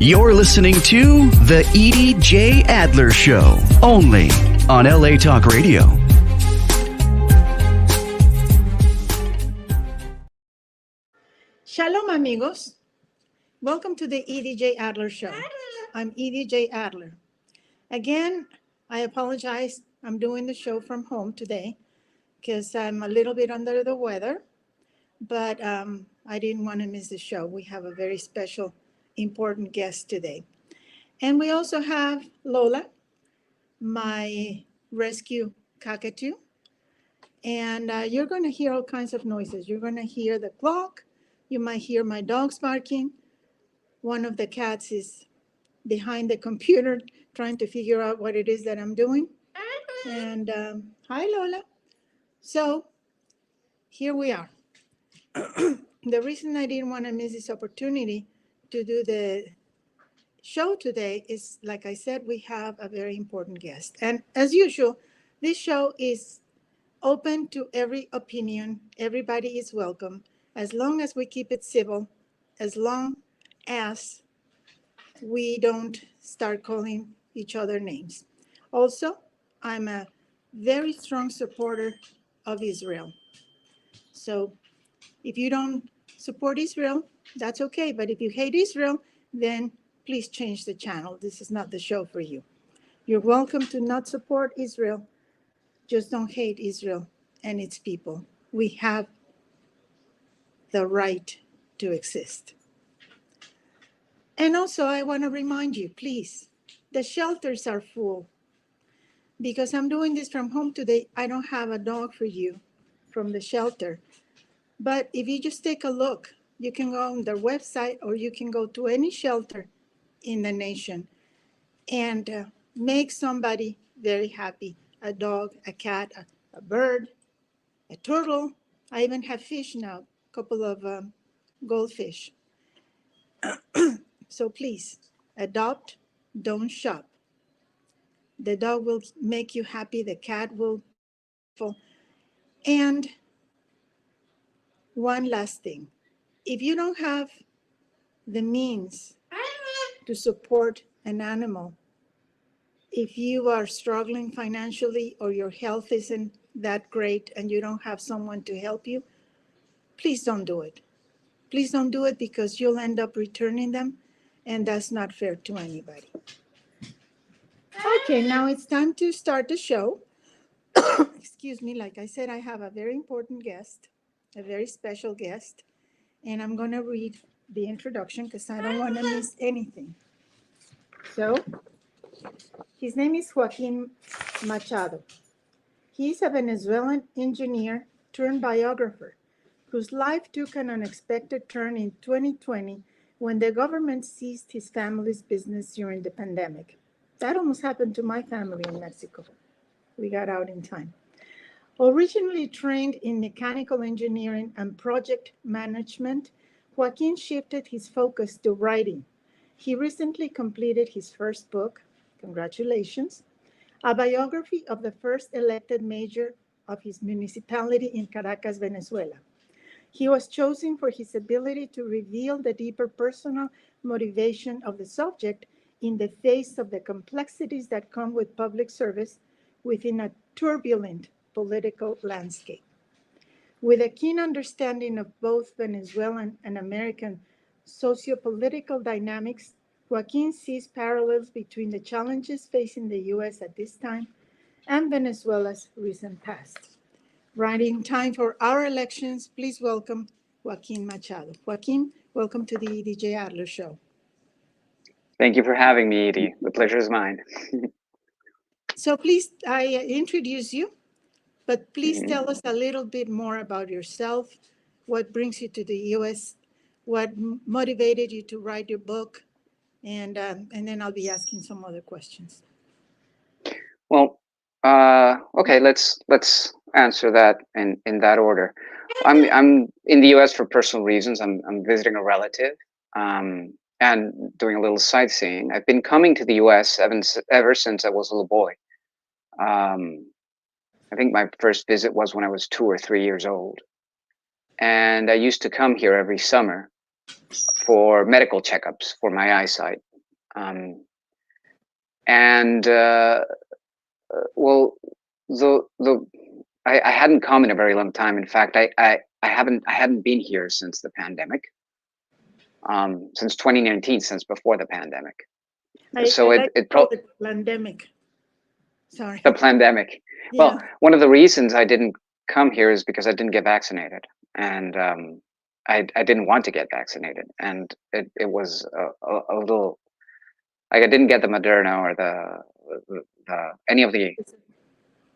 You're listening to The Edie J. Adler Show, only on LA Talk Radio. Shalom, amigos. Welcome to the Edie J. Adler Show. I'm Edie J. Adler. Again, I apologize. I'm doing the show from home today because I'm a little bit under the weather, but I didn't want to miss the show. We have a very special, important guest today. And we also have Lola, my rescue cockatoo. And you're going to hear all kinds of noises. You're going to hear the clock. You might hear my dogs barking. One of the cats is behind the computer trying to figure out what it is that I'm doing. And hi, Lola. So here we are. The reason I didn't want to miss this opportunity to do the show today is, like I said, we have a very important guest. And as usual, this show is open to every opinion. Everybody is welcome, as long as we keep it civil, as long as we don't start calling each other names. Also, I'm a very strong supporter of Israel. So if you don't support Israel, that's okay. But if you hate Israel, then please change the channel. This is not the show for you. You're welcome to not support Israel. Just don't hate Israel and its people. We have the right to exist. And also, I want to remind you, please, the shelters are full. Because I'm doing this from home today, I don't have a dog for you from the shelter. But if you just take a look, you can go on their website or you can go to any shelter in the nation and make somebody very happy. A dog, a cat, a bird, a turtle. I even have fish now, a couple of goldfish. So please, adopt, don't shop. The dog will make you happy. The cat will. And one last thing. If you don't have the means to support an animal, if you are struggling financially or your health isn't that great and you don't have someone to help you, please don't do it. Please don't do it because you'll end up returning them, and that's not fair to anybody. Okay, now it's time to start the show. Excuse me, like I said, I have a very important guest, a very special guest, and I'm going to read the introduction because I don't want to miss anything. So, his name is Joaquin Machado. He's a Venezuelan engineer turned biographer whose life took an unexpected turn in 2020 when the government seized his family's business during the pandemic. That almost happened to my family in Mexico. We got out in time. Originally trained in mechanical engineering and project management, Joaquin shifted his focus to writing. He recently completed his first book, congratulations, a biography of the first elected mayor of his municipality in Caracas, Venezuela. He was chosen for his ability to reveal the deeper personal motivation of the subject in the face of the complexities that come with public service within a turbulent political landscape. With a keen understanding of both Venezuelan and American socio-political dynamics, Joaquin sees parallels between the challenges facing the U.S. at this time and Venezuela's recent past. Right in time for our elections, please welcome Joaquin Machado. Joaquin, welcome to the Edie J. Adler Show. Thank you for having me, Edie. The pleasure is mine. So please, I introduce you, but please tell us a little bit more about yourself, what brings you to the U.S., what motivated you to write your book, and then I'll be asking some other questions. Well, okay, let's answer that in that order. I'm in the U.S. for personal reasons. I'm visiting a relative and doing a little sightseeing. I've been coming to the U.S. ever since I was a little boy. I think my first visit was when I was 2 or 3 years old, and I used to come here every summer for medical checkups for my eyesight. Um, and well, the I hadn't come in a very long time. In fact, I hadn't been here since the pandemic, since 2019, since before the pandemic. I So like to call it pandemic. Sorry. the pandemic. Yeah. Well, one of the reasons I didn't come here is because I didn't get vaccinated, and I didn't want to get vaccinated, and it was a little like I didn't get the Moderna or the any of the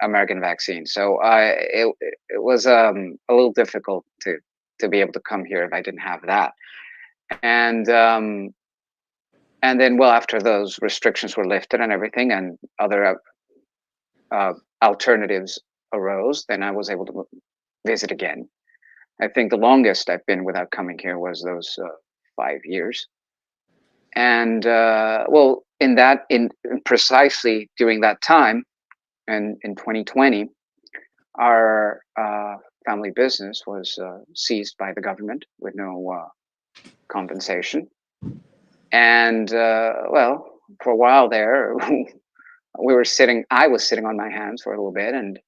American vaccines. So it was a little difficult to be able to come here if I didn't have that. And and then, well, after those restrictions were lifted and everything, and other alternatives arose, then I was able to visit again. I think the longest I've been without coming here was those 5 years. And well, in precisely during that time, and in 2020, our family business was seized by the government with no compensation. And well, for a while there, I was sitting on my hands for a little bit, and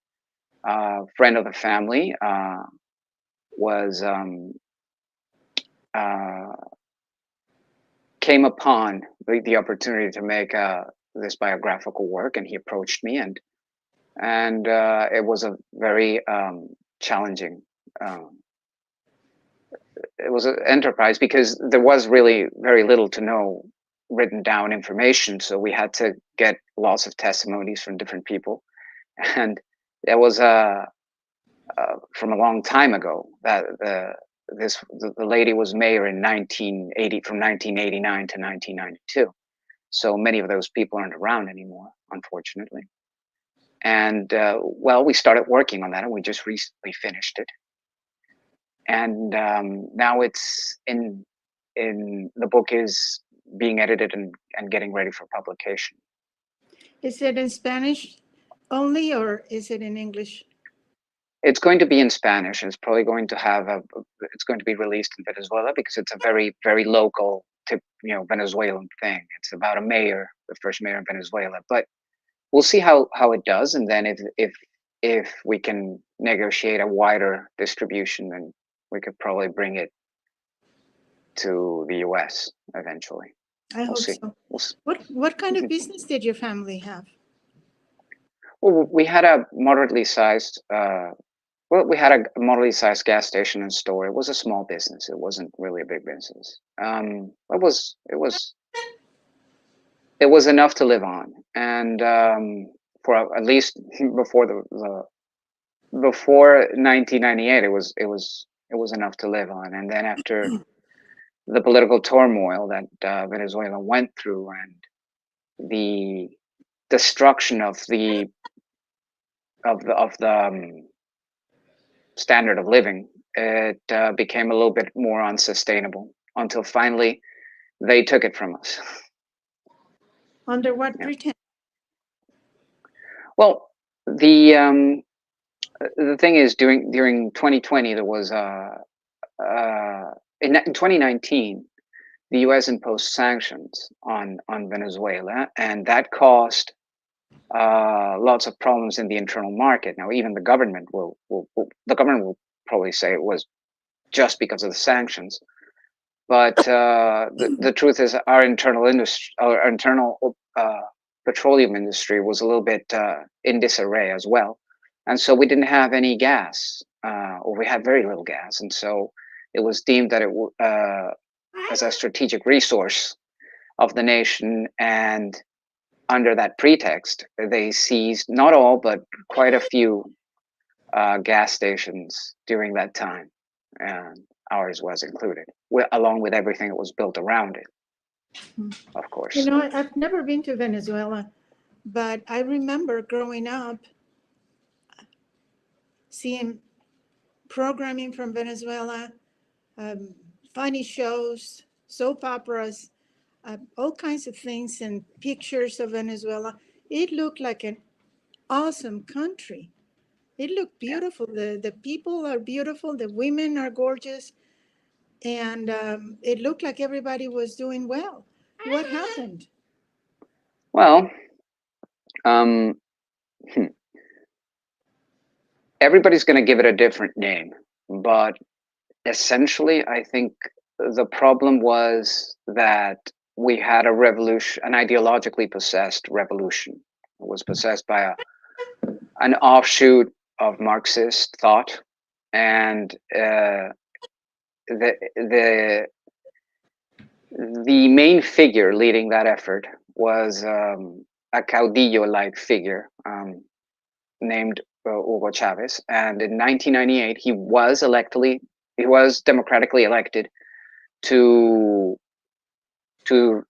a friend of the family was uh, came upon the opportunity to make this biographical work, and he approached me, and it was a very challenging. Um, it was an enterprise because there was really very little to no written down information, so we had to get lots of testimonies from different people, and it was from a long time ago that the lady was mayor in 1980 from 1989 to 1992. So many of those people aren't around anymore, unfortunately. And well, we started working on that, and we just recently finished it. And now it's in the book is being edited and getting ready for publication. Is it in Spanish only, or is it in English? It's going to be in Spanish. It's probably going to have it's going to be released in Venezuela because it's a very, very local, Venezuelan thing. It's about a mayor, the first mayor of Venezuela. But we'll see how it does, and then if we can negotiate a wider distribution, then we could probably bring it to the U.S. eventually. I hope See. so. We'll see. What kind of business did your family have? Well, we had a moderately sized. We had a moderately sized gas station and store. It was a small business. It wasn't really a big business. It was enough to live on, and for at least before 1998, it was enough to live on. And then after the political turmoil that Venezuela went through, and the destruction of the standard of living, it became a little bit more unsustainable until finally they took it from us. Under what pretense? Well, the thing is, during 2020, there was in 2019, the U.S. imposed sanctions on Venezuela, and that caused lots of problems in the internal market. Now, even the government will probably say it was just because of the sanctions, but the truth is, our internal industry, our internal petroleum industry, was a little bit in disarray as well, and so we didn't have any gas, or we had very little gas, and so it was deemed that as a strategic resource of the nation, and under that pretext, they seized not all, but quite a few gas stations during that time, and ours was included, along with everything that was built around it, of course. I've never been to Venezuela, but I remember growing up seeing programming from Venezuela, funny shows, soap operas, all kinds of things, and pictures of Venezuela. It looked like an awesome country. It looked beautiful. The people are beautiful. The women are gorgeous. And it looked like everybody was doing well. What happened? Well, um, hmm, everybody's going to give it a different name, but essentially, I think the problem was that we had a revolution, an ideologically possessed revolution. It was possessed by an offshoot of Marxist thought, and the the main figure leading that effort was a caudillo-like figure named Hugo Chavez, and in 1998 he was democratically elected to to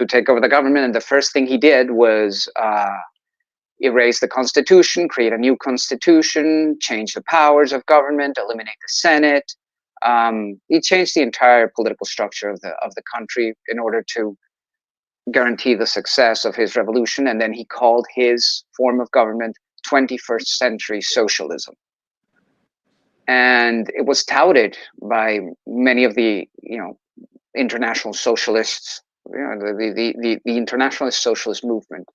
take over the government, and the first thing he did was erase the constitution, create a new constitution, change the powers of government, eliminate the Senate. He changed the entire political structure of the country in order to guarantee the success of his revolution, and then he called his form of government 21st century socialism. And it was touted by many of the international socialists, the internationalist socialist movement.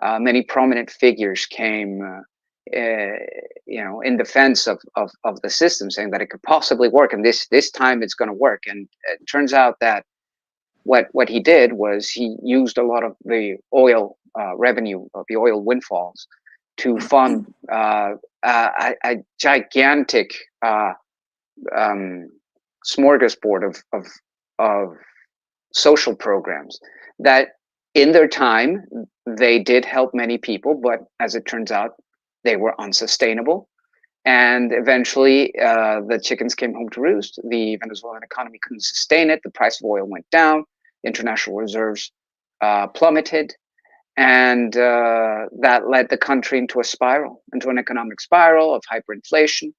Many prominent figures came, in defense of the system, saying that it could possibly work, and this time it's going to work. And it turns out that what he did was he used a lot of the oil revenue of the oil windfalls to fund a gigantic smorgasbord of social programs that in their time they did help many people, but as it turns out they were unsustainable, and eventually the chickens came home to roost. The Venezuelan economy couldn't sustain it, the price of oil went down, international reserves plummeted, and that led the country into an economic spiral of hyperinflation.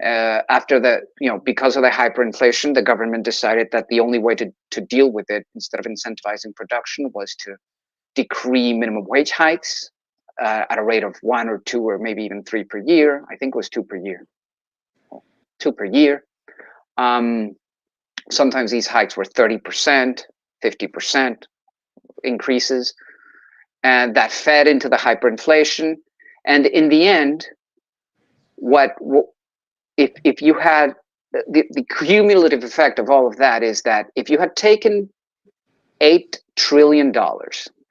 After because of the hyperinflation, the government decided that the only way to deal with it, instead of incentivizing production, was to decree minimum wage hikes at a rate of 1 or 2 or maybe even 3 per year. I think it was 2 per year. 2 per year. Sometimes these hikes were 30%, 50% increases, and that fed into the hyperinflation. And in the end, if you had the cumulative effect of all of that is that if you had taken $8 trillion,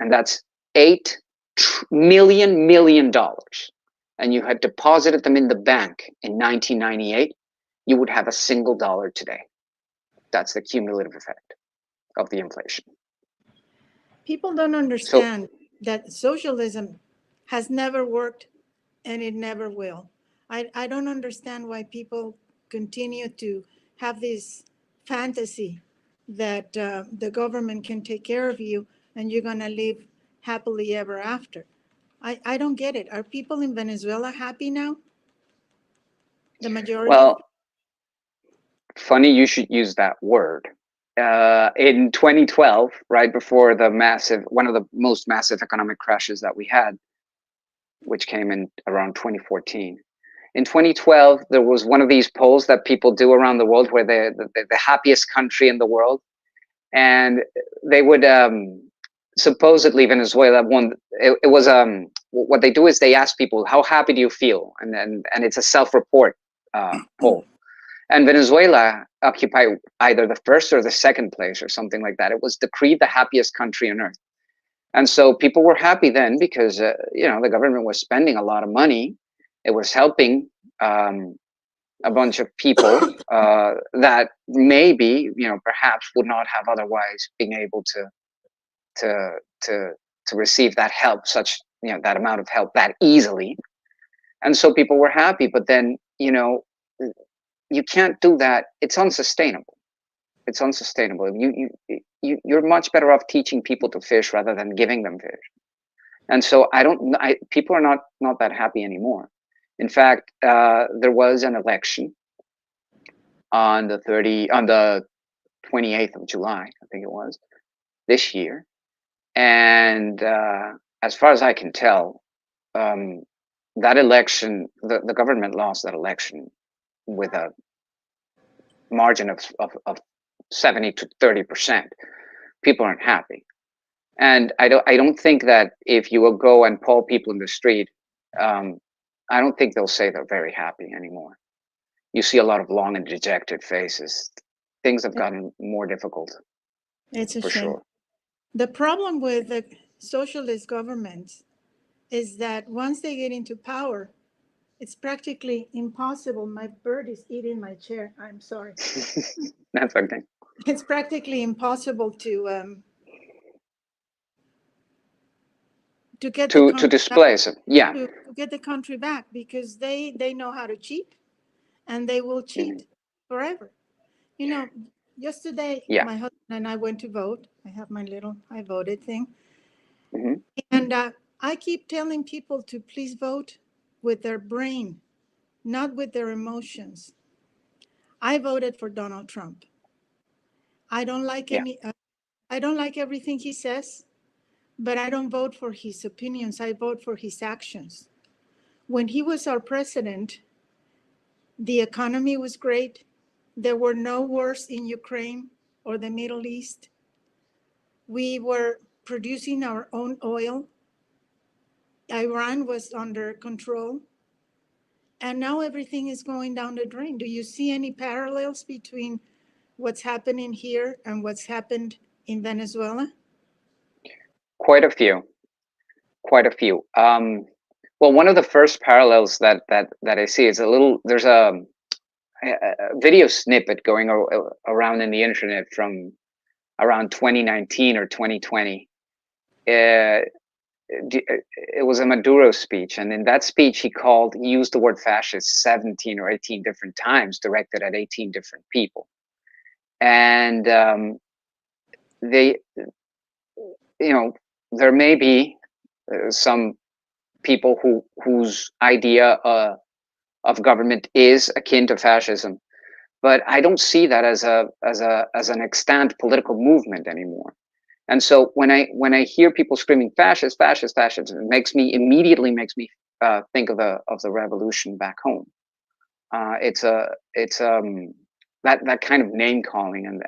and that's $8 million, and you had deposited them in the bank in 1998, you would have a single dollar today. That's the cumulative effect of the inflation. People don't understand that socialism has never worked and it never will. I don't understand why people continue to have this fantasy that the government can take care of you and you're going to live happily ever after. I don't get it. Are people in Venezuela happy now? The majority? Well, funny you should use that word. In 2012, right before one of the most massive economic crashes that we had, which came in around 2014. In 2012, there was one of these polls that people do around the world where they're the happiest country in the world. And they would, supposedly Venezuela won. It was, what they do is they ask people, how happy do you feel? And it's a self-report poll. And Venezuela occupied either the first or the second place or something like that. It was decreed the happiest country on earth. And so people were happy then because, the government was spending a lot of money. It was helping a bunch of people that maybe, perhaps would not have otherwise been able to receive that help, that amount of help that easily. And so people were happy, but then, you can't do that. It's unsustainable. It's unsustainable. You're much better off teaching people to fish rather than giving them fish. And so people are not that happy anymore. In fact, there was an election on the 28th of July, I think it was, this year. And as far as I can tell, that election, the government lost that election with a margin of 70 to 30%. People aren't happy. And I don't think that if you will go and poll people in the street, um, I don't think they'll say they're very happy anymore. You see a lot of long and dejected faces. Things have gotten more difficult, It's a for shame. sure. The problem with the socialist governments is that once they get into power, it's practically impossible. My bird is eating my chair. I'm sorry. That's okay. It's practically impossible to get the To country back, displace it, yeah. to get the country back because they know how to cheat, and they will Mhm. cheat forever. You know, yesterday Yeah. my husband and I went to vote. I have my little I voted thing, Hmm. and I keep telling people to please vote with their brain, not with their emotions. I voted for Donald Trump. I don't like Yeah. any. I don't like everything he says, but I don't vote for his opinions. I vote for his actions. When he was our president, the economy was great. There were no wars in Ukraine or the Middle East. We were producing our own oil. Iran was under control. And now everything is going down the drain. Do you see any parallels between what's happening here and what's happened in Venezuela? Quite a few. Quite a few. Well, one of the first parallels that I see is a little. There's a video snippet going around in the internet from around 2019 or 2020. Uh, it was a Maduro speech, and in that speech, he used the word fascist 17 or 18 different times, directed at 18 different people, and they, you know, there may be some people whose idea of government is akin to fascism, but I don't see that as an extant political movement anymore. And so when I hear people screaming fascist, fascist, fascist, it immediately makes me think of the revolution back home. It's that kind of name calling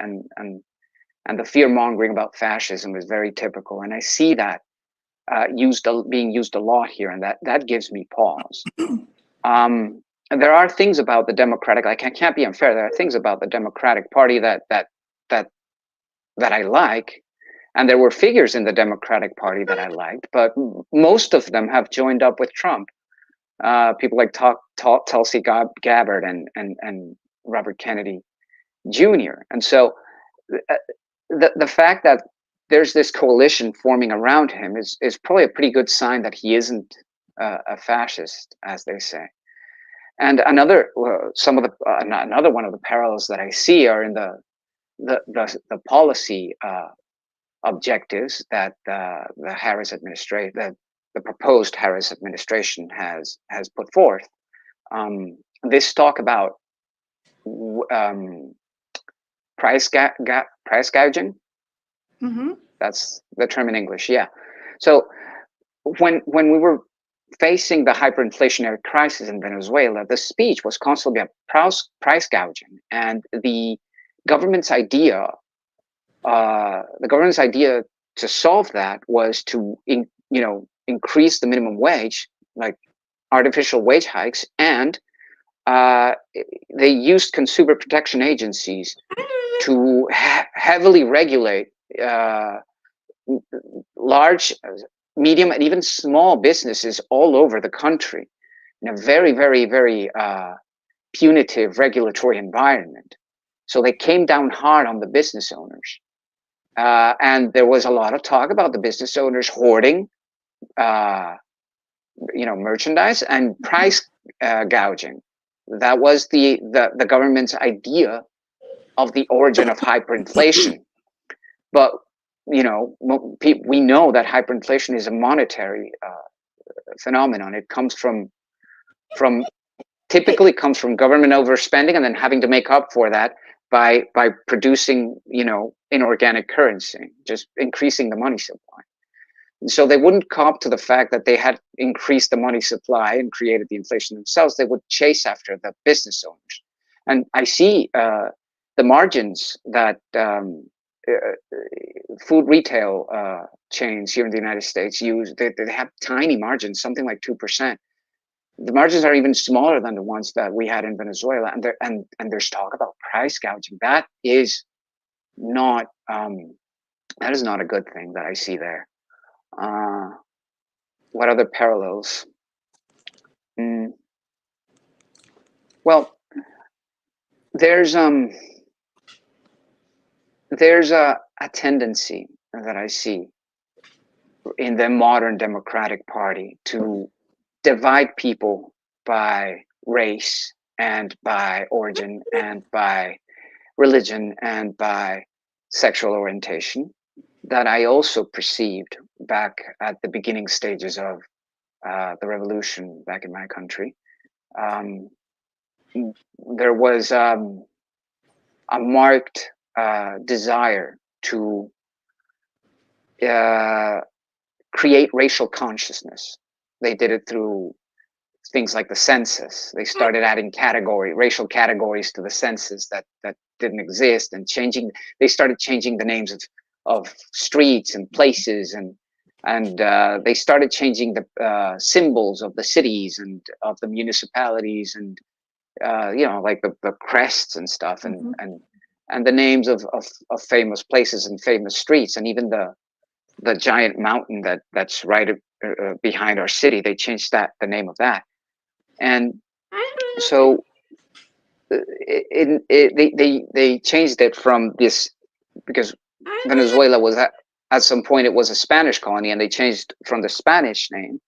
and the fear mongering about fascism is very typical, and I see that being used a lot here, and that gives me pause. And there are things about the Democratic, like I can't be unfair. There are things about the Democratic Party that that I like, and there were figures in the Democratic Party that I liked, but most of them have joined up with Trump. People like Tulsi Gabbard and Robert Kennedy Jr. And so uh, the fact that there's this coalition forming around him is probably a pretty good sign that he isn't a fascist, as they say. And another one of the parallels that I see are in the policy objectives that the proposed Harris administration has put forth. This talk about um, price gouging. Mm-hmm. That's the term in English. Yeah. So when we were facing the hyperinflationary crisis in Venezuela, the speech was constantly about price gouging, and the government's idea to solve that was to increase the minimum wage, like artificial wage hikes, and uh, they used consumer protection agencies to heavily regulate uh, large, medium, and even small businesses all over the country in a very, very, very punitive regulatory environment. So they came down hard on the business owners. And there was a lot of talk about the business owners hoarding, uh, merchandise and price gouging. That was the government's idea of the origin of hyperinflation. But we know that hyperinflation is a monetary phenomenon. It from Hey, typically comes from government overspending and then having to make up for that by producing inorganic currency, just increasing the money supply. And so they wouldn't cop to the fact that they had increased the money supply and created the inflation themselves. They would chase after the business owners. And I see the margins that food retail chains here in the United States they have tiny margins, something like 2%. The margins are even smaller than the ones that we had in Venezuela, and there's talk about price gouging. That is not a good thing that I see there. What other parallels? Well, there's a tendency that I see in the modern Democratic Party to divide people by race and by origin and by religion and by sexual orientation that I also perceived back at the beginning stages of the revolution back in my country. There was a marked desire to create racial consciousness. They did it through things like the census. They started adding racial categories to the census that didn't exist, and they started changing the names of streets and places, and they started changing the symbols of the cities and of the municipalities, and like the crests and stuff, and the names of famous places and famous streets, and even the giant mountain that's right behind our city. They changed the name of that. And so they changed it from this, because Venezuela was at some point it was a Spanish colony, and they changed from the Spanish name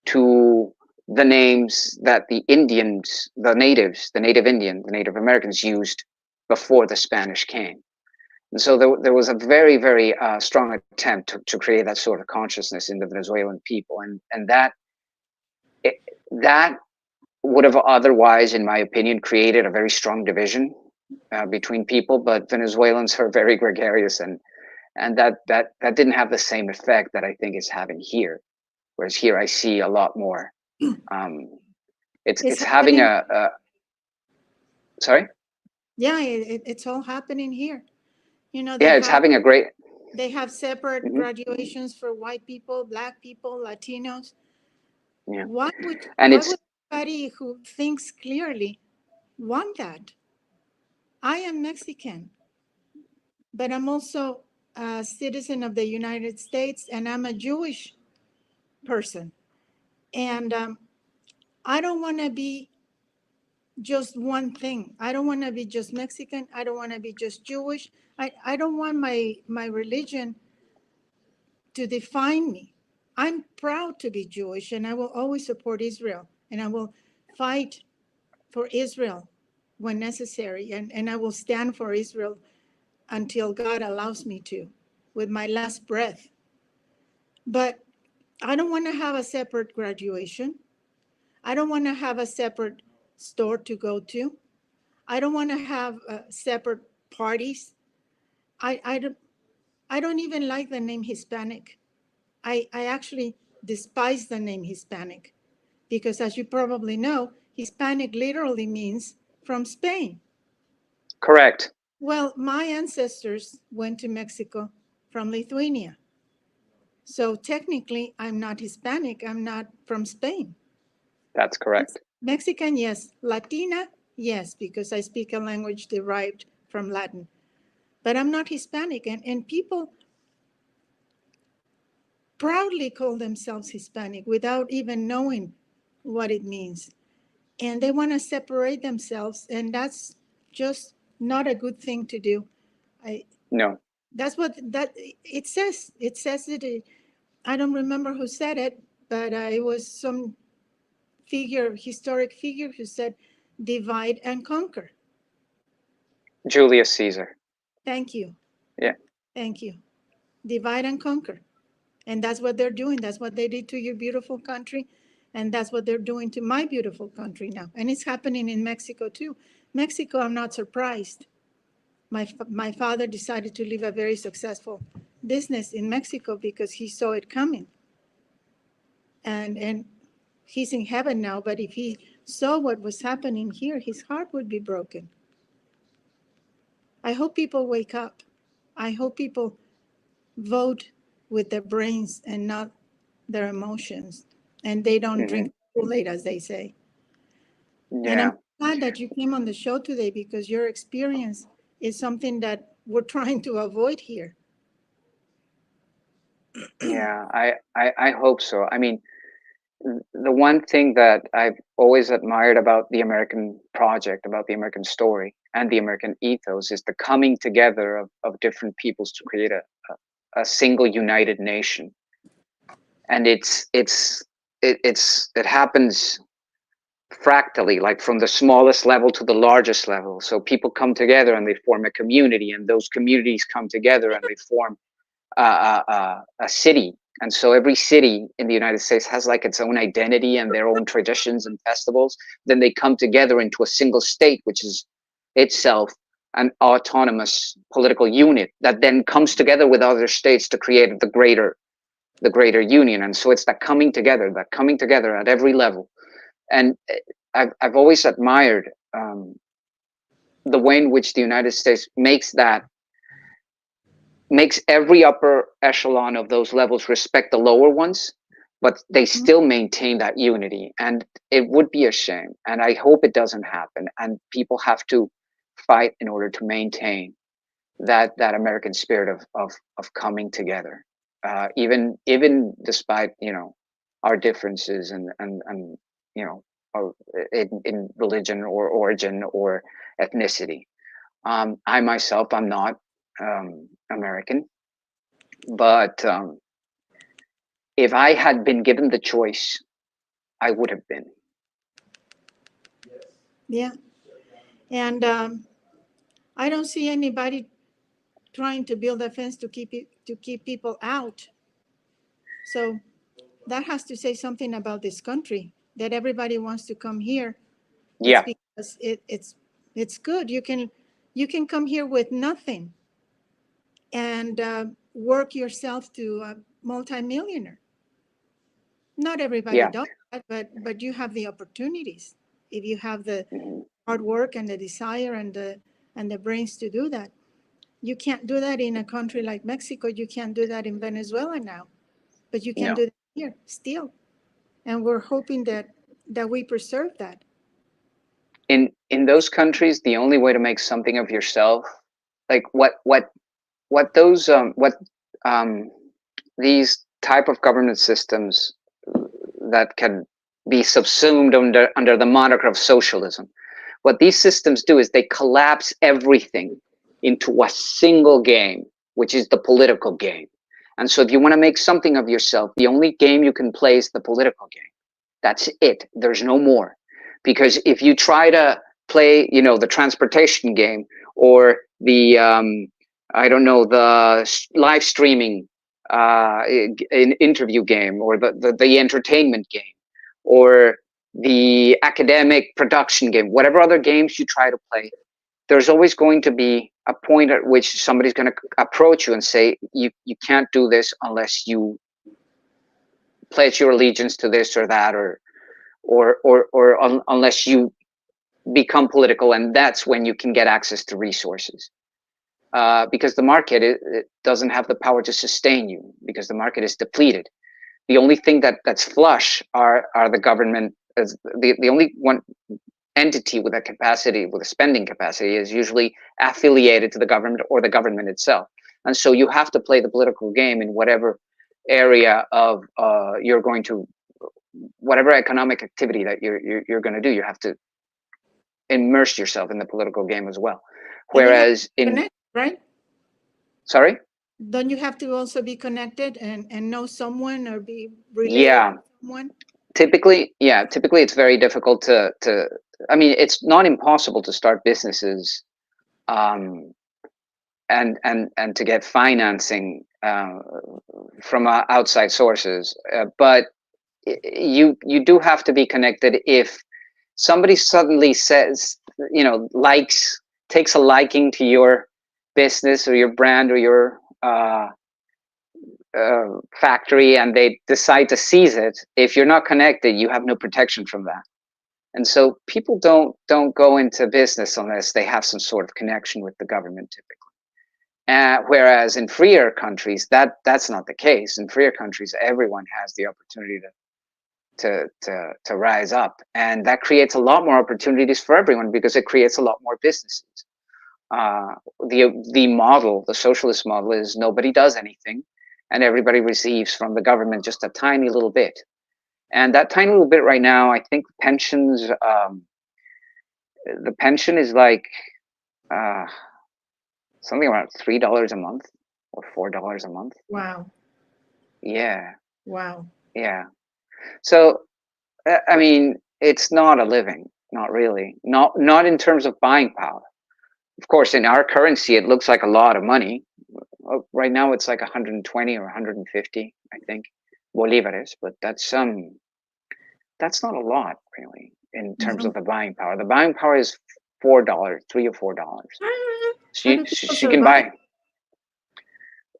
to the names that the Indians, the Native Americans used before the Spanish came. And so there was a very, very strong attempt to create that sort of consciousness in the Venezuelan people, and that would have otherwise, in my opinion, created a very strong division between people. But Venezuelans are very gregarious, and that didn't have the same effect that I think it's having here. Whereas here I see a lot more. It's having sorry. Yeah, it's all happening here. It's having a great. They have separate graduations for white people, Black people, Latinos. Yeah. Why would anybody who thinks clearly want that? I am Mexican, but I'm also a citizen of the United States, and I'm a Jewish person. And I don't want to be just one thing. I don't want to be just Mexican. I don't want to be just Jewish. I don't want my religion to define me. I'm proud to be Jewish, and I will always support Israel, and I will fight for Israel when necessary, and I will stand for Israel until God allows me to, with my last breath. But I don't want to have a separate graduation. I don't want to have a separate store to go to. I don't want to have separate parties. I don't even like the name Hispanic. I actually despise the name Hispanic because, as you probably know, Hispanic literally means from Spain. Correct. Well, my ancestors went to Mexico from Lithuania. So technically, I'm not Hispanic. I'm not from Spain. That's correct. Mexican, yes. Latina, yes, because I speak a language derived from Latin. But I'm not Hispanic. And people proudly call themselves Hispanic without even knowing what it means. And they want to separate themselves, and that's just not a good thing to do. No. That's what it says. It says it. I don't remember who said it, but it was some historic figure who said, divide and conquer. Julius Caesar. Thank you. Yeah. Thank you. Divide and conquer. And that's what they're doing. That's what they did to your beautiful country. And that's what they're doing to my beautiful country now. And it's happening in Mexico too. Mexico, I'm not surprised. My father decided to leave a very successful business in Mexico because he saw it coming. And he's in heaven now, but if he saw what was happening here, his heart would be broken. I hope people wake up. I hope people vote with their brains and not their emotions. And they don't Hmm. drink Kool-Aid, as they say. And Yeah. I'm glad that you came on the show today because your experience is something that we're trying to avoid here. Yeah. I hope so. I mean, the one thing that I've always admired about the American project, about the American story, and the American ethos is the coming together of different peoples to create a single united nation. And it happens fractally, like from the smallest level to the largest level. So people come together and they form a community, and those communities come together and they form a city. And so every city in the United States has like its own identity and their own traditions and festivals. Then they come together into a single state, which is itself an autonomous political unit that then comes together with other states to create the greater union. And so it's that coming together at every level. And I've always admired the way in which the United States makes every upper echelon of those levels respect the lower ones, but they still maintain that unity. And it would be a shame. And I hope it doesn't happen. And people have to fight in order to maintain that American spirit of coming together, even despite our differences and you know or in religion or origin or ethnicity. I myself, I'm not American, but if I had been given the choice, I would have been. Yeah. And I don't see anybody trying to build a fence to keep people out. So that has to say something about this country that everybody wants to come here. It's Yeah. because it's good. You can come here with nothing and work yourself to a multimillionaire. Not everybody Yeah. does that, but you have the opportunities if you have the Mhm. hard work and the desire and the brains to do that. You can't do that in a country like Mexico. You can't do that in Venezuela now, but you can No. do that here still. And we're hoping that we preserve that. In those countries, the only way to make something of yourself, like what those what um, these type of government systems that can be subsumed under the moniker of socialism. What these systems do is they collapse everything into a single game, which is the political game. And so if you want to make something of yourself, the only game you can play is the political game. That's it. There's no more. Because if you try to play, the transportation game or the, I don't know, the live streaming an interview game or the entertainment game or the academic production game, whatever other games you try to play, there's always going to be a point at which somebody's going to approach you and say, you can't do this unless you pledge your allegiance to this or that, or unless you become political, and that's when you can get access to resources. Because the market it doesn't have the power to sustain you because the market is depleted. The only thing that's flush are the government. As the only one entity with a capacity, with a spending capacity, is usually affiliated to the government or the government itself. And so you have to play the political game in whatever area of you're going to, whatever economic activity that you're going to do. You have to immerse yourself in the political game as well. And you have to Whereas in, connect, right? sorry, Don't you have to also be connected and know someone or be related yeah, to someone? typically it's very difficult to. I mean, it's not impossible to start businesses, um, and to get financing from outside sources, but you do have to be connected. If somebody suddenly says, takes a liking to your business or your brand or your factory, and they decide to seize it, if you're not connected, you have no protection from that. And so people don't go into business unless they have some sort of connection with the government typically. Whereas in freer countries, that's not the case. In freer countries, everyone has the opportunity to rise up, and that creates a lot more opportunities for everyone because it creates a lot more businesses. The socialist model is nobody does anything, and everybody receives from the government just a tiny little bit. And that tiny little bit right now, I think pensions, the pension is like something around $3 a month or $4 a month. Wow. Yeah. Wow. Yeah. So, I mean, it's not a living, not really, not in terms of buying power. Of course, in our currency, it looks like a lot of money. Right now, it's like 120 or 150, I think, bolivares, but that's not a lot, really, in terms No. of the buying power. The buying power is $4, $3 or $4. How do people She can survive?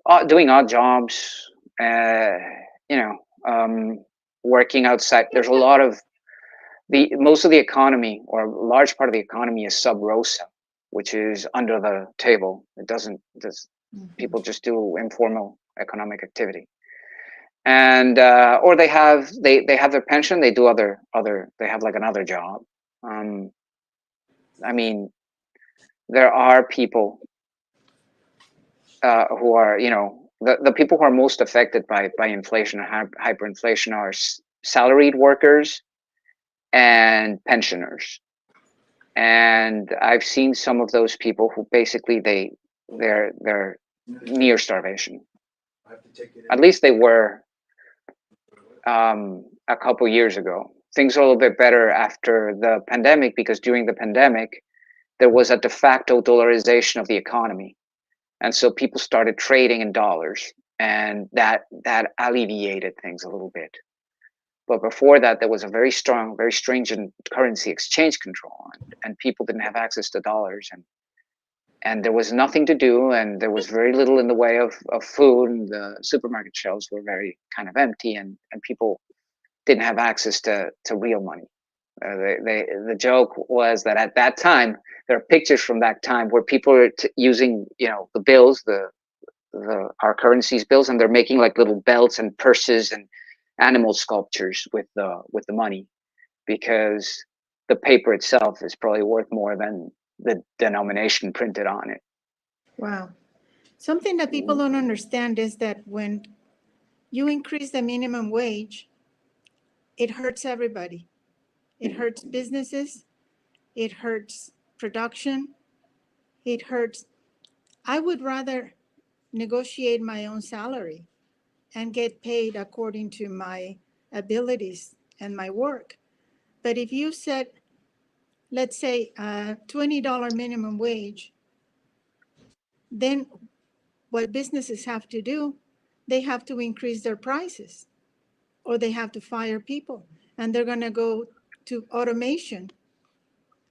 buy doing odd jobs, you know, working outside. There's a lot of most of the economy, or a large part of the economy, is sub rosa, which is under the table. It doesn't. People just do informal economic activity, and or they have their pension. They do other. They have like another job. I mean, there are people who are, the people who are most affected by inflation and hyperinflation are salaried workers and pensioners. And I've seen some of those people who basically they're near starvation. At least they were a couple years ago. Things are a little bit better after the pandemic, because during the pandemic there was a de facto dollarization of the economy, and so people started trading in dollars, and that alleviated things a little bit. But before that, there was a very strong, very stringent currency exchange control, and people didn't have access to dollars, and there was nothing to do, and there was very little in the way of food, and the supermarket shelves were very kind of empty, and people didn't have access to real money. The joke was that at that time, there are pictures from that time where people are using, the bills, our currency's bills, and they're making like little belts and purses and animal sculptures with the money, because the paper itself is probably worth more than the denomination printed on it. Wow. Something that people don't understand is that when you increase the minimum wage, it hurts everybody. It hurts businesses. It hurts production. It hurts. I would rather negotiate my own salary and get paid according to my abilities and my work. But if you set, let's say, $20 minimum wage, then what businesses have to do, they have to increase their prices, or they have to fire people, and they're going to go to automation,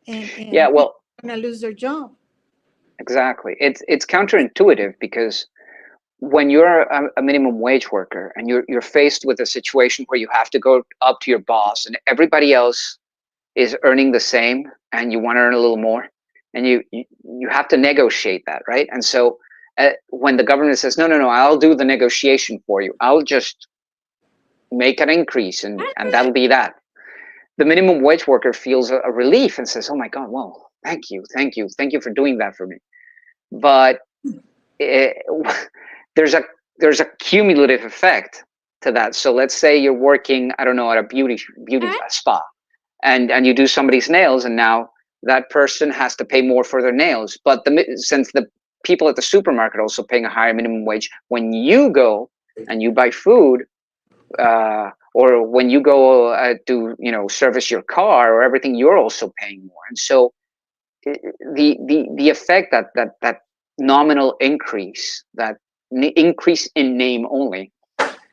and Yeah, people well, are going to lose their job. exactly. It's counterintuitive, because when you're a minimum wage worker and you're faced with a situation where you have to go up to your boss and everybody else is earning the same and you want to earn a little more, and you have to negotiate that, right? And so when the government says, no, I'll do the negotiation for you, I'll just make an increase, and that'll be that, the minimum wage worker feels a relief and says, oh my God, well, thank you for doing that for me. But there's a cumulative effect to that. So let's say you're working, I don't know, at a beauty spa, and you do somebody's nails, and now that person has to pay more for their nails. But since the people at the supermarket are also paying a higher minimum wage, when you go and you buy food, or when you go to service your car or everything, you're also paying more. And so the effect that nominal increase, that increase in name only,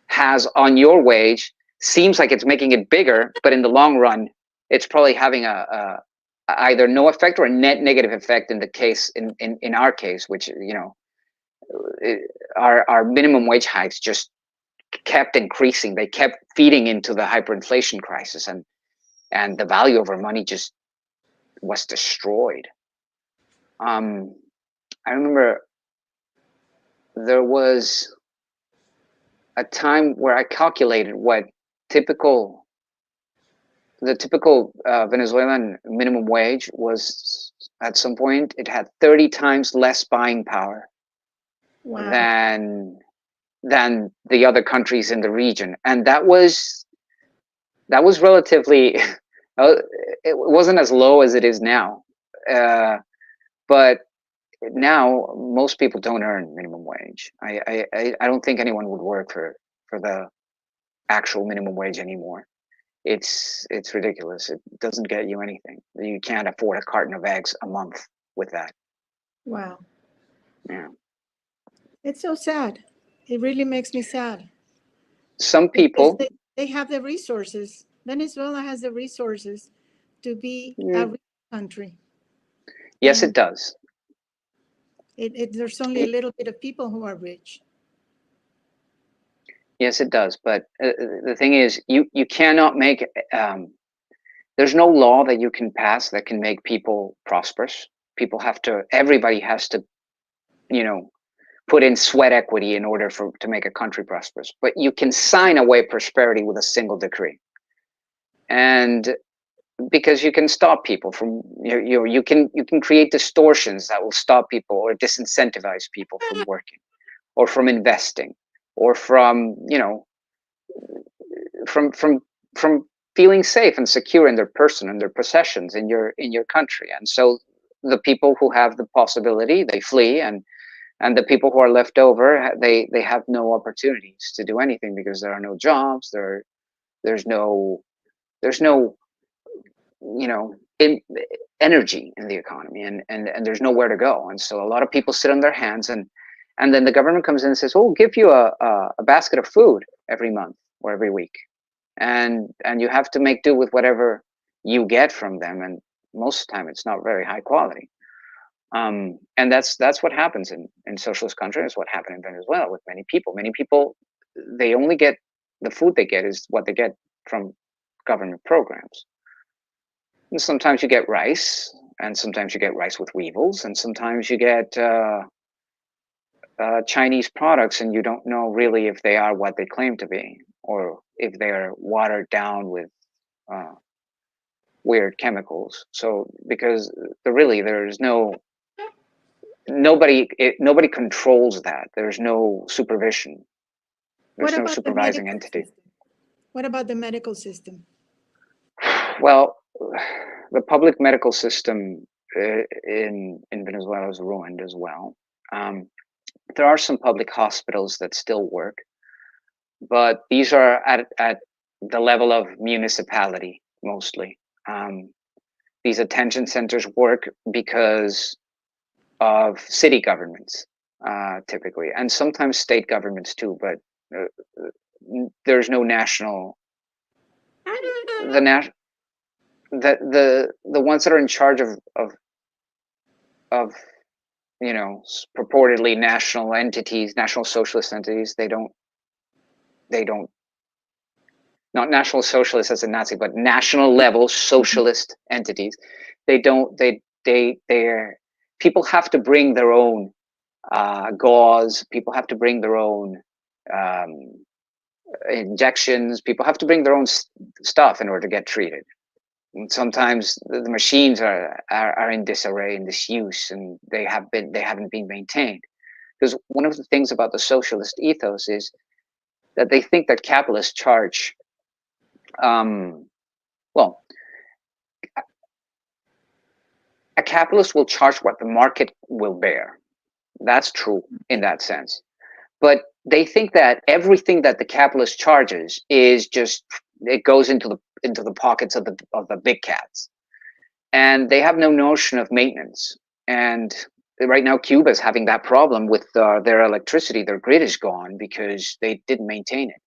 has on your wage seems like it's making it bigger, but in the long run, it's probably having a either no effect or a net negative effect in the case in our case, which our minimum wage hikes just kept increasing. They kept feeding into the hyperinflation crisis, and the value of our money just was destroyed. I remember there was a time where I calculated what typical the typical Venezuelan minimum wage was. At some point, it had 30 times less buying power Wow. than the other countries in the region, and that was relatively. It wasn't as low as it is now, but now most people don't earn minimum wage. I don't think anyone would work for the actual minimum wage anymore. It's ridiculous. It doesn't get you anything. You can't afford a carton of eggs a month with that. Wow. Yeah. It's so sad. It really makes me sad. Some Because people, they have the resources. Venezuela has the resources to be a mm, rich country. yes, it And does. there's only a little bit of people who are rich. Yes, it does. But the thing is, you cannot make. There's no law that you can pass that can make people prosperous. People have to. Everybody has to, you know, put in sweat equity in order to make a country prosperous. But you can sign away prosperity with a single decree, and because you can stop people from you can create distortions that will stop people or disincentivize people from working or from investing or from from from feeling safe and secure in their person and their possessions in your country. And so the people who have the possibility, they flee, and the people who are left over, they have no opportunities to do anything because there are no jobs, there's no there's no in energy in the economy, and there's nowhere to go. And so a lot of people sit on their hands, and then the government comes in and says, oh, we'll give you a basket of food every month or every week, and you have to make do with whatever you get from them, and most of the time it's not very high quality. And that's what happens in socialist countries. What happened in Venezuela with many people, they only get the food they get is what they get from government programs. And sometimes you get rice, and sometimes you get rice with weevils, and sometimes you get Chinese products, and you don't know really if they are what they claim to be, or if they are watered down with uh, weird chemicals. So because there's nobody controls that. There's no supervision. What There's no about the supervising medical entity. system? What about the medical system? Well, the public medical system in Venezuela is ruined as well. There are some public hospitals that still work, but these are at the level of municipality mostly. These attention centers work because of city governments, typically, and sometimes state governments too. But there's no national. The the ones that are in charge of purportedly national entities, national socialist entities, they don't not national socialist as a Nazi, but national level socialist entities. They don't they're people have to bring their own gauze. People have to bring their own um, injections. People have to bring their own stuff in order to get treated. And sometimes the machines are in disarray, in disuse, and they haven't been maintained. Because one of the things about the socialist ethos is that they think that capitalists charge, well, a capitalist will charge what the market will bear. That's true in that sense. But they think that everything that the capitalist charges is just, it goes into the pockets of the big cats, and they have no notion of maintenance. And right now, Cuba is having that problem with their electricity. Their grid is gone because they didn't maintain it,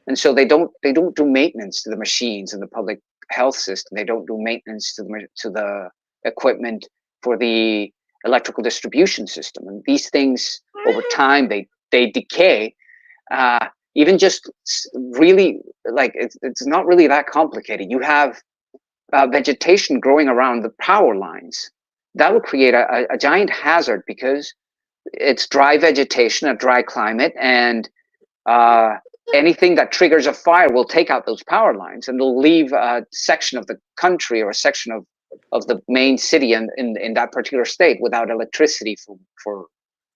and so they don't do maintenance to the machines in the public health system. They don't do maintenance to the equipment for the electrical distribution system. And these things over time they decay. Even just really, like, it's not really that complicated. You have vegetation growing around the power lines. That will create a giant hazard, because it's dry vegetation, a dry climate, and anything that triggers a fire will take out those power lines, and they'll leave a section of the country or a section of the main city in that particular state without electricity for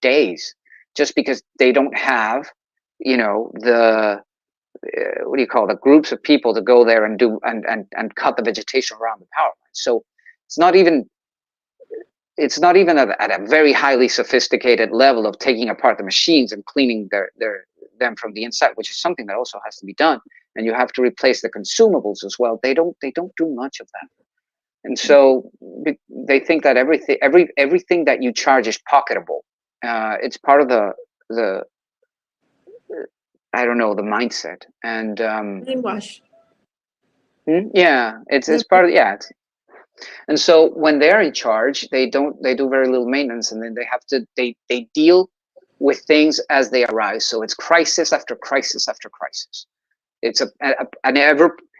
days, just because they don't have, the what do you call it, the groups of people to go there and do and cut the vegetation around the power lines. So it's not even at a very highly sophisticated level of taking apart the machines and cleaning them from the inside, which is something that also has to be done. And you have to replace the consumables as well. They don't do much of that. And so they think that everything that you charge is pocketable. It's part of the I don't know, the mindset. And Brainwash. yeah, it's part of and so when they're in charge, they do very little maintenance, and then they deal with things as they arise. So it's crisis after crisis after crisis. It's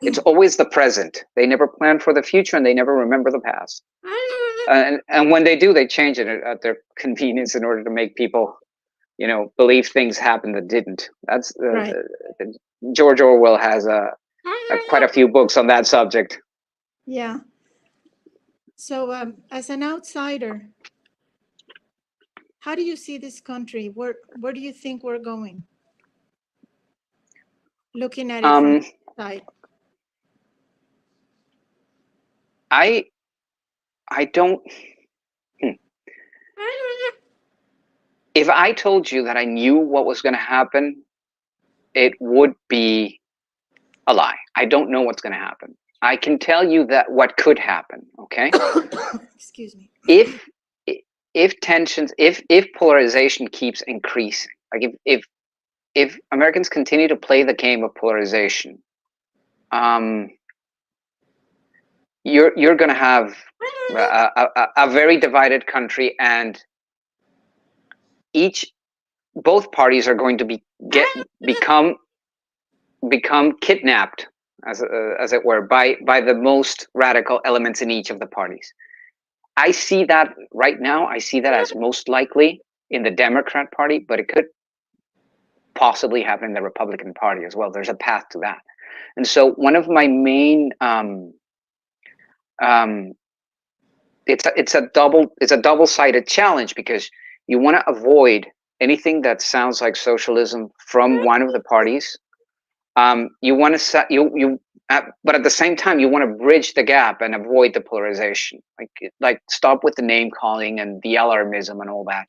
it's always the present. They never plan for the future, and they never remember the past. And when they do, they change it at their convenience in order to make people, believe things happened that didn't. That's Right. George Orwell has quite a few books on that subject. Yeah. So, as an outsider, how do you see this country? Where do you think we're going? Looking at it from the side. I don't. If I told you that I knew what was going to happen, it would be a lie. I don't know what's going to happen. I can tell you that what could happen. Okay. Excuse me. If tensions, if polarization keeps increasing, like if Americans continue to play the game of polarization, you're going to have a very divided country, and both parties are going to become kidnapped, as it were, by the most radical elements in each of the parties. I see that right now. I see that as most likely in the Democrat Party, but it could possibly happen in the Republican Party as well. There's a path to that. And so one of my main it's a double-sided challenge, because you want to avoid anything that sounds like socialism from one of the parties. You want to set but at the same time, you want to bridge the gap and avoid the polarization. Like stop with the name calling and the alarmism and all that.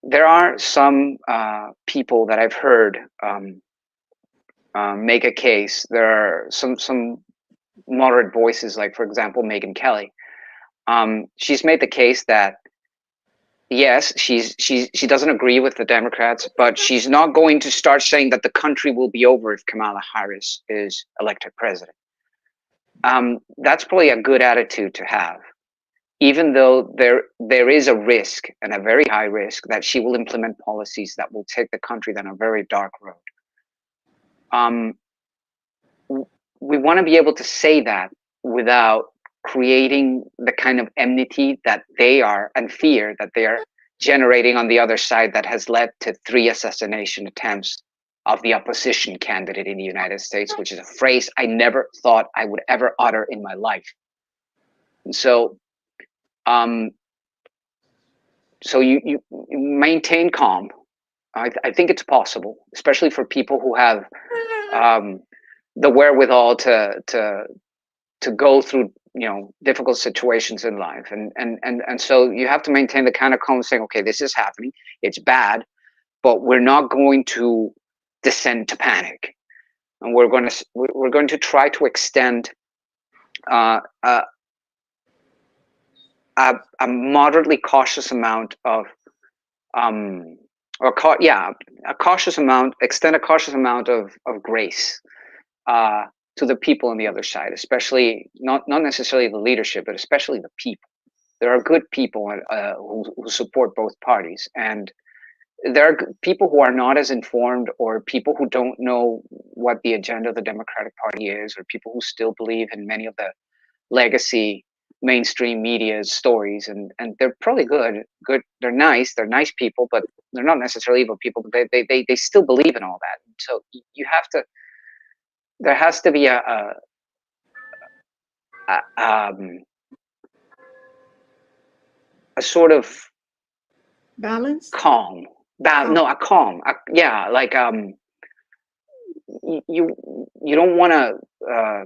There are some people that I've heard make a case. There are some moderate voices, like, for example, Megyn Kelly. She's made the case that yes, she doesn't agree with the Democrats, but she's not going to start saying that the country will be over if Kamala Harris is elected president. That's probably a good attitude to have, even though there is a risk, and a very high risk, that she will implement policies that will take the country down a very dark road. We want to be able to say that without creating the kind of enmity that they are, and fear that they are generating on the other side, that has led to 3 assassination attempts of the opposition candidate in the United States, which is a phrase I never thought I would ever utter in my life. And so, you maintain calm. I think it's possible, especially for people who have the wherewithal to go through difficult situations in life, and so you have to maintain the kind of calm, saying, okay, this is happening, it's bad, but we're not going to descend to panic, and we're going to try to extend a moderately cautious amount of extend a cautious amount of grace to the people on the other side, especially not necessarily the leadership, but especially the people. There are good people who support both parties, and there are people who are not as informed, or people who don't know what the agenda of the Democratic Party is, or people who still believe in many of the legacy mainstream media's stories, and they're probably good. They're nice people, but they're not necessarily evil people. But they still believe in all that. So you have to. There has to be a sort of Balance? calm. No, a calm. Yeah, like you don't want to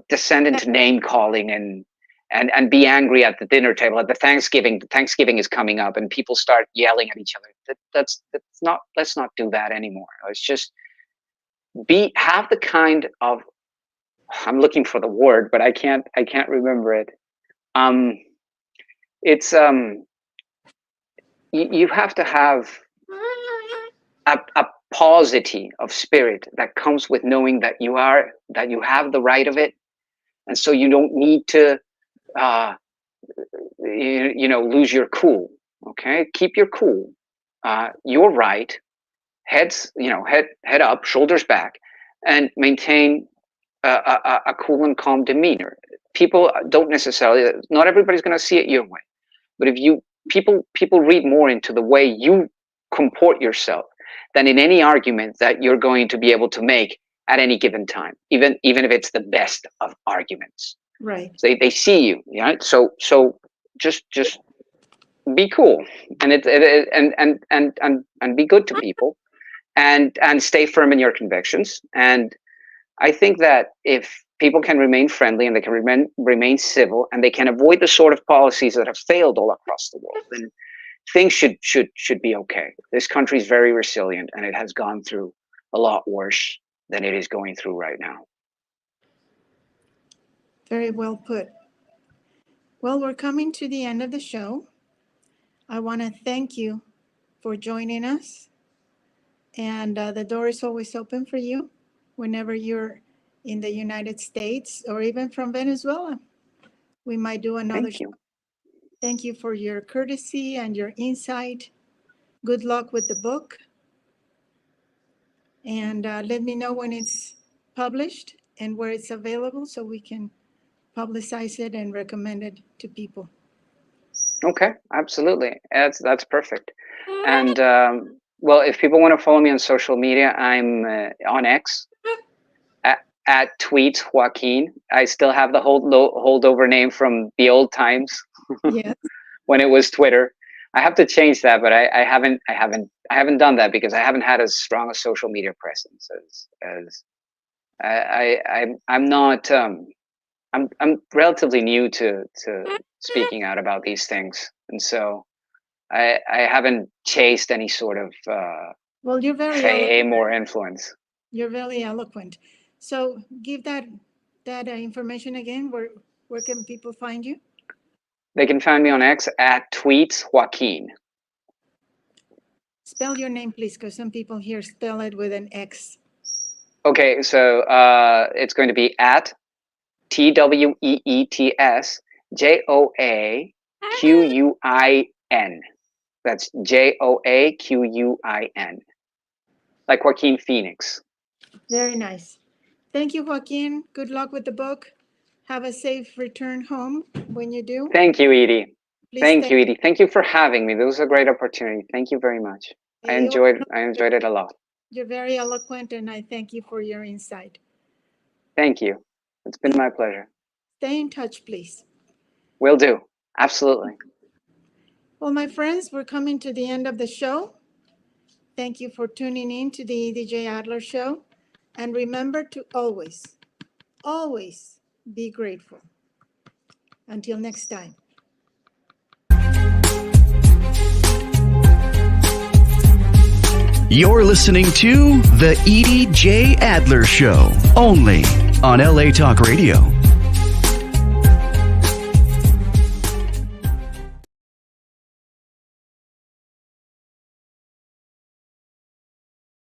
descend into name calling and be angry at the dinner table at the Thanksgiving. Thanksgiving is coming up, and people start yelling at each other. That's not. Let's not do that anymore. Let's just have the kind of. I'm looking for the word, but I can't remember it. It's you have to have a paucity of spirit that comes with knowing that you have the right of it, and so you don't need to lose your cool. Okay, keep your cool. You're right. Head up, shoulders back, and maintain a cool and calm demeanor. People don't necessarily. Not everybody's going to see it your way, but if people read more into the way you comport yourself than in any argument that you're going to be able to make at any given time, even if it's the best of arguments. Right. So they see you, right? So just be cool and and be good to people and stay firm in your convictions. And I think that if people can remain friendly and they can remain civil and they can avoid the sort of policies that have failed all across the world, then things should be okay. This country is very resilient, and it has gone through a lot worse than it is going through right now. Very well put. Well, we're coming to the end of the show. I want to thank you for joining us. And the door is always open for you whenever you're in the United States or even from Venezuela. We might do another show. Thank you for your courtesy and your insight. Good luck with the book. And let me know when it's published and where it's available so we can publicize it and recommend it to people. Okay, absolutely. That's perfect. And well, if people want to follow me on social media, I'm on X at tweets Joaquin. I still have the holdover name from the old times. Yes. When it was Twitter. I have to change that, but I haven't done that because I haven't had as strong a social media presence as I'm not. I'm relatively new to speaking out about these things, and so I haven't chased any sort of well, you're very fame or influence. You're very eloquent. So give that information again. Where can people find you? They can find me on X at tweets Joaquin. Spell your name, please, because some people here spell it with an X. Okay, so it's going to be at TWEETS JOAQUIN. That's JOAQUIN. Like Joaquin Phoenix. Very nice. Thank you, Joaquin. Good luck with the book. Have a safe return home when you do. Thank you, Edie. Please you, Edie. Thank you for having me. This was a great opportunity. Thank you very much. I enjoyed it a lot. You're very eloquent, and I thank you for your insight. Thank you. It's been my pleasure. Stay in touch, please. Will do. Absolutely. Well, my friends, we're coming to the end of the show. Thank you for tuning in to the Edie Adler Show. And remember to always be grateful. Until next time. You're listening to The Edie J. Adler Show, only on LA Talk Radio.